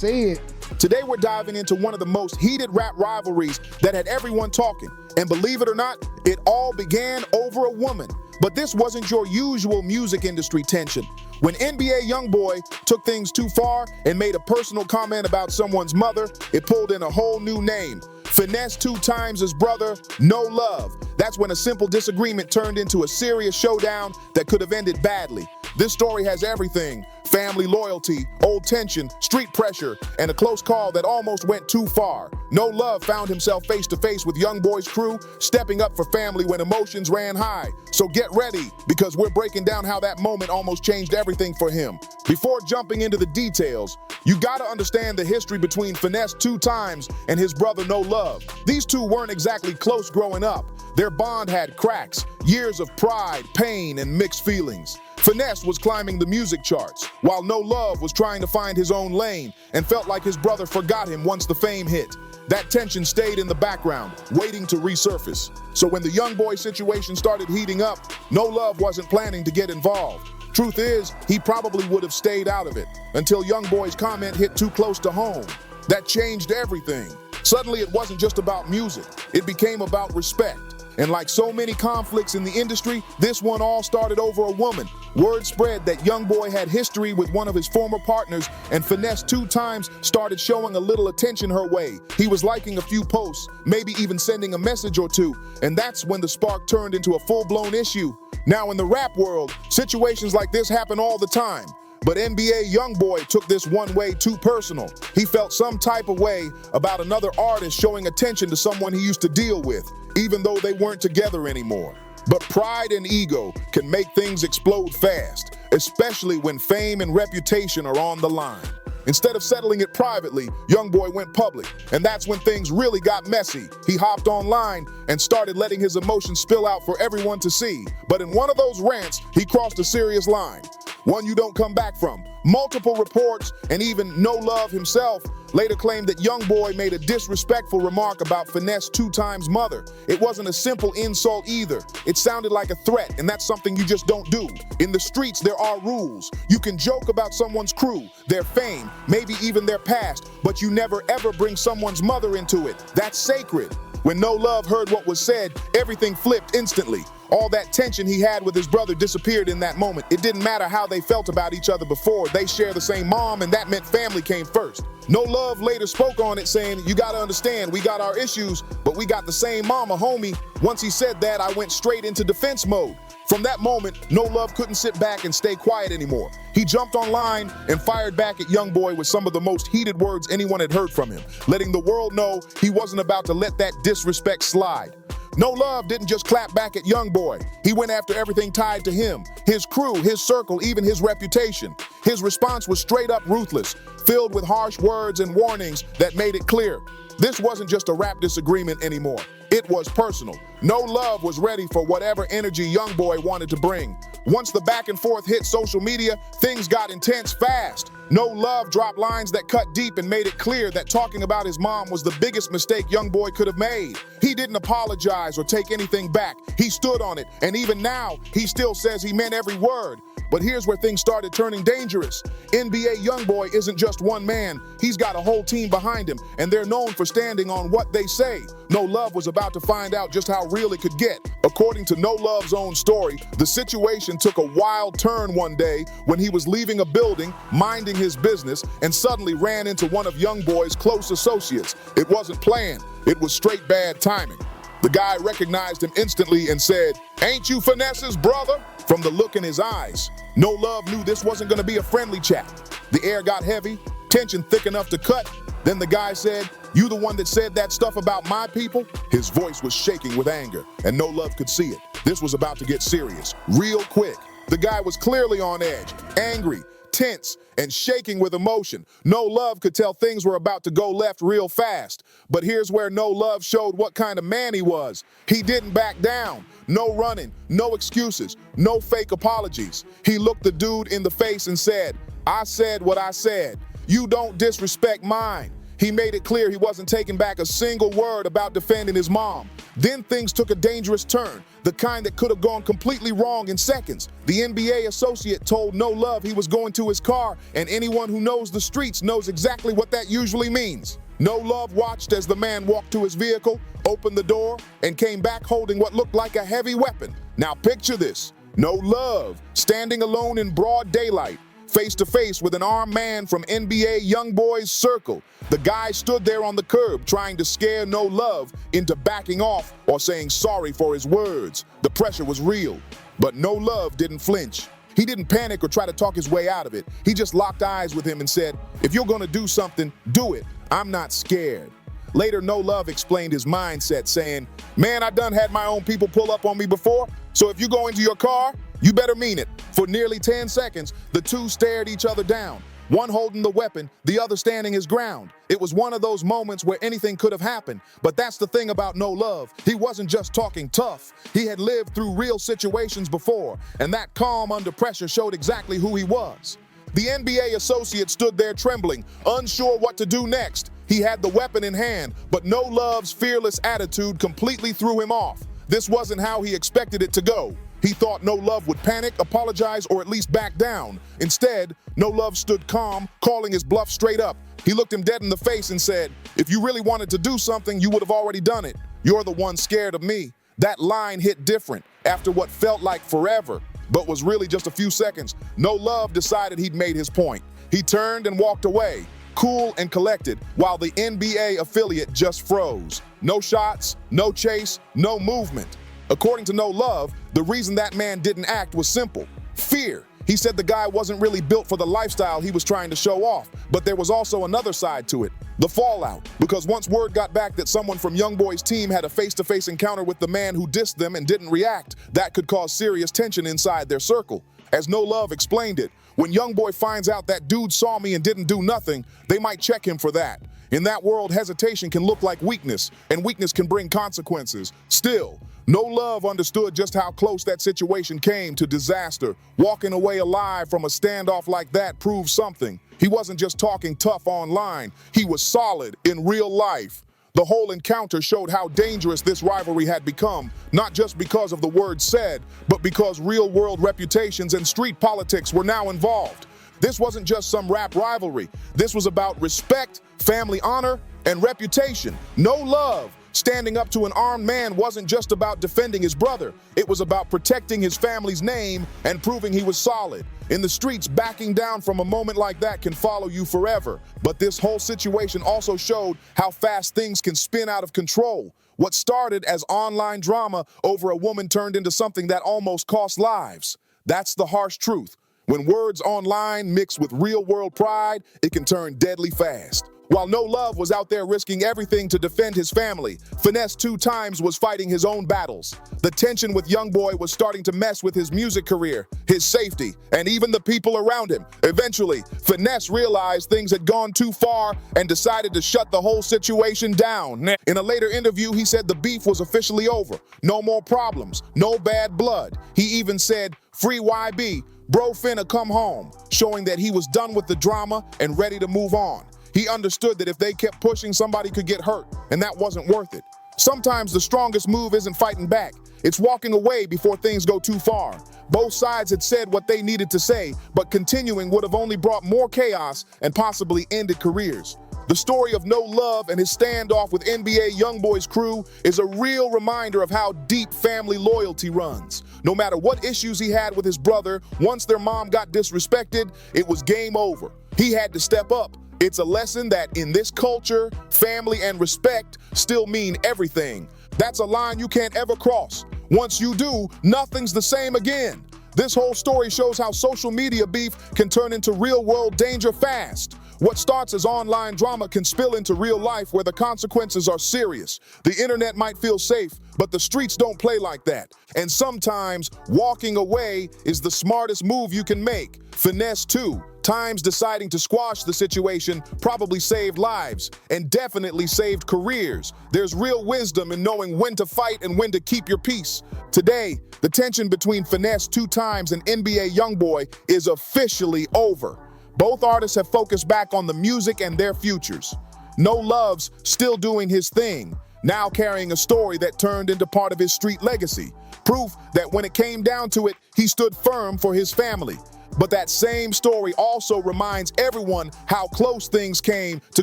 said. Today we're diving into one of the most heated rap rivalries that had everyone talking. And believe it or not, it all began over a woman. But this wasn't your usual music industry tension. When NBA Youngboy took things too far and made a personal comment about someone's mother, it pulled in a whole new name. Finesse2Tymes' brother, No Love. That's when a simple disagreement turned into a serious showdown that could have ended badly. This story has everything: family loyalty, old tension, street pressure, and a close call that almost went too far. No Love found himself face to face with Youngboy's crew, stepping up for family when emotions ran high. So get ready, because we're breaking down how that moment almost changed everything for him. Before jumping into the details, you gotta understand the history between Finesse2Tymes and his brother No Love. These two weren't exactly close growing up. Their bond had cracks, years of pride, pain, and mixed feelings. Finesse was climbing the music charts, while No Love was trying to find his own lane and felt like his brother forgot him once the fame hit. That tension stayed in the background, waiting to resurface. So when the Youngboy situation started heating up, No Love wasn't planning to get involved. Truth is, he probably would have stayed out of it until Youngboy's comment hit too close to home. That changed everything. Suddenly it wasn't just about music, it became about respect. And like so many conflicts in the industry, this one all started over a woman. Word spread that Youngboy had history with one of his former partners, and Finesse2Tymes started showing a little attention her way. He was liking a few posts, maybe even sending a message or two, and that's when the spark turned into a full-blown issue. Now in the rap world, situations like this happen all the time. But NBA Youngboy took this one way too personal. He felt some type of way about another artist showing attention to someone he used to deal with, even though they weren't together anymore. But pride and ego can make things explode fast, especially when fame and reputation are on the line. Instead of settling it privately, Youngboy went public, and that's when things really got messy. He hopped online and started letting his emotions spill out for everyone to see. But in one of those rants, he crossed a serious line. One you don't come back from. Multiple reports, and even No Love himself, later claimed that Youngboy made a disrespectful remark about Finesse2Tymes' mother. It wasn't a simple insult either. It sounded like a threat, and that's something you just don't do. In the streets, there are rules. You can joke about someone's crew, their fame, maybe even their past, but you never ever bring someone's mother into it. That's sacred. When No Love heard what was said, everything flipped instantly. All that tension he had with his brother disappeared in that moment. It didn't matter how they felt about each other before. They share the same mom, and that meant family came first. No Love later spoke on it, saying, "You gotta understand, we got our issues, but we got the same mama, homie." Once he said that, I went straight into defense mode. From that moment, No Love couldn't sit back and stay quiet anymore. He jumped online and fired back at Youngboy with some of the most heated words anyone had heard from him, letting the world know he wasn't about to let that disrespect slide. No Love didn't just clap back at Youngboy. He went after everything tied to him, his crew, his circle, even his reputation. His response was straight up ruthless, filled with harsh words and warnings that made it clear this wasn't just a rap disagreement anymore. It was personal. No Love was ready for whatever energy Youngboy wanted to bring. Once the back and forth hit social media, things got intense fast. No Love dropped lines that cut deep and made it clear that talking about his mom was the biggest mistake Youngboy could have made. He didn't apologize or take anything back. He stood on it, and even now, he still says he meant every word. But here's where things started turning dangerous. NBA Youngboy isn't just one man. He's got a whole team behind him, and they're known for standing on what they say. No Love was about to find out just how real it could get. According to No Love's own story, the situation took a wild turn one day when he was leaving a building, minding his business, and suddenly ran into one of Youngboy's close associates. It wasn't planned. It was straight bad timing. The guy recognized him instantly and said, "Ain't you Finesse's brother?" From the look in his eyes, No Love knew this wasn't gonna be a friendly chat. The air got heavy, tension thick enough to cut. Then the guy said, "You the one that said that stuff about my people?" His voice was shaking with anger, and No Love could see it. This was about to get serious, real quick. The guy was clearly on edge, angry, tense, and shaking with emotion. No Love could tell things were about to go left real fast. But here's where No Love showed what kind of man he was. He didn't back down. No running, no excuses, no fake apologies. He looked the dude in the face and said, "I said what I said. You don't disrespect mine." He made it clear he wasn't taking back a single word about defending his mom. Then things took a dangerous turn, the kind that could have gone completely wrong in seconds. The NBA associate told No Love he was going to his car, and anyone who knows the streets knows exactly what that usually means. No Love watched as the man walked to his vehicle, opened the door, and came back holding what looked like a heavy weapon. Now picture this: No Love standing alone in broad daylight, face to face with an armed man from NBA Youngboy's circle. The guy stood there on the curb trying to scare No Love into backing off or saying sorry for his words. The pressure was real, but No Love didn't flinch. He didn't panic or try to talk his way out of it. He just locked eyes with him and said, "If you're gonna do something, do it. I'm not scared." Later, No Love explained his mindset, saying, "Man, I done had my own people pull up on me before, so if you go into your car, you better mean it." For nearly 10 seconds, the two stared each other down, one holding the weapon, the other standing his ground. It was one of those moments where anything could have happened, but that's the thing about No Love. He wasn't just talking tough. He had lived through real situations before, and that calm under pressure showed exactly who he was. The NBA associate stood there trembling, unsure what to do next. He had the weapon in hand, but No Love's fearless attitude completely threw him off. This wasn't how he expected it to go. He thought No Love would panic, apologize, or at least back down. Instead, No Love stood calm, calling his bluff straight up. He looked him dead in the face and said, "If you really wanted to do something, you would have already done it. You're the one scared of me." That line hit different. After what felt like forever, but was really just a few seconds, No Love decided he'd made his point. He turned and walked away, cool and collected, while the NBA affiliate just froze. No shots, no chase, no movement. According to No Love, the reason that man didn't act was simple: fear. He said the guy wasn't really built for the lifestyle he was trying to show off, but there was also another side to it: the fallout. Because once word got back that someone from Youngboy's team had a face-to-face encounter with the man who dissed them and didn't react, that could cause serious tension inside their circle. As No Love explained it, when Youngboy finds out that dude saw me and didn't do nothing, they might check him for that. In that world, hesitation can look like weakness, and weakness can bring consequences. Still, No Love understood just how close that situation came to disaster. Walking away alive from a standoff like that proved something. He wasn't just talking tough online, he was solid in real life. The whole encounter showed how dangerous this rivalry had become, not just because of the words said, but because real-world reputations and street politics were now involved. This wasn't just some rap rivalry. This was about respect, family honor, and reputation. No Love standing up to an armed man wasn't just about defending his brother. It was about protecting his family's name and proving he was solid. In the streets, backing down from a moment like that can follow you forever. But this whole situation also showed how fast things can spin out of control. What started as online drama over a woman turned into something that almost cost lives. That's the harsh truth. When words online mix with real-world pride, it can turn deadly fast. While No Love was out there risking everything to defend his family, Finesse2Tymes was fighting his own battles. The tension with Youngboy was starting to mess with his music career, his safety, and even the people around him. Eventually, Finesse realized things had gone too far and decided to shut the whole situation down. In a later interview, he said the beef was officially over. No more problems, no bad blood. He even said, "Free YB, bro finna come home," showing that he was done with the drama and ready to move on. He understood that if they kept pushing, somebody could get hurt, and that wasn't worth it. Sometimes the strongest move isn't fighting back. It's walking away before things go too far. Both sides had said what they needed to say, but continuing would have only brought more chaos and possibly ended careers. The story of No Love and his standoff with NBA Youngboy's crew is a real reminder of how deep family loyalty runs. No matter what issues he had with his brother, once their mom got disrespected, it was game over. He had to step up. It's a lesson that in this culture, family and respect still mean everything. That's a line you can't ever cross. Once you do, nothing's the same again. This whole story shows how social media beef can turn into real-world danger fast. What starts as online drama can spill into real life where the consequences are serious. The internet might feel safe, but the streets don't play like that. And sometimes walking away is the smartest move you can make. Finesse2Tymes deciding to squash the situation probably saved lives and definitely saved careers. There's real wisdom in knowing when to fight and when to keep your peace. Today, the tension between Finesse2Tymes and NBA Youngboy is officially over. Both artists have focused back on the music and their futures. No Love's still doing his thing, now carrying a story that turned into part of his street legacy. Proof that when it came down to it, he stood firm for his family. But that same story also reminds everyone how close things came to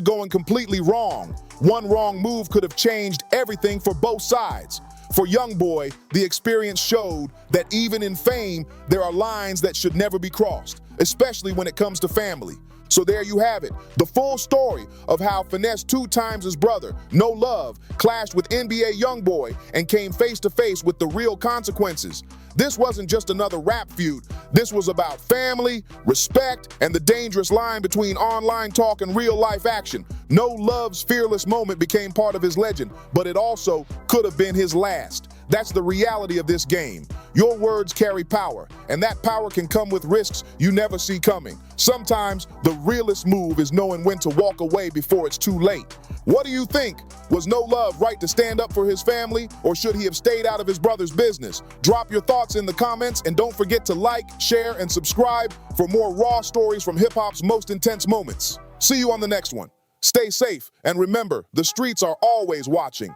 going completely wrong. One wrong move could have changed everything for both sides. For Youngboy, the experience showed that even in fame, there are lines that should never be crossed, especially when it comes to family. So there you have it, the full story of how Finesse2Tymes' brother, No Love, clashed with NBA Youngboy and came face to face with the real consequences. This wasn't just another rap feud. This was about family, respect, and the dangerous line between online talk and real-life action. No Love's fearless moment became part of his legend, but it also could have been his last. That's the reality of this game. Your words carry power, and that power can come with risks you never see coming. Sometimes the realest move is knowing when to walk away before it's too late. What do you think? Was No Love right to stand up for his family, or should he have stayed out of his brother's business? Drop your thoughts in the comments, and don't forget to like, share, and subscribe for more raw stories from hip-hop's most intense moments. See you on the next one. Stay safe, and remember, the streets are always watching.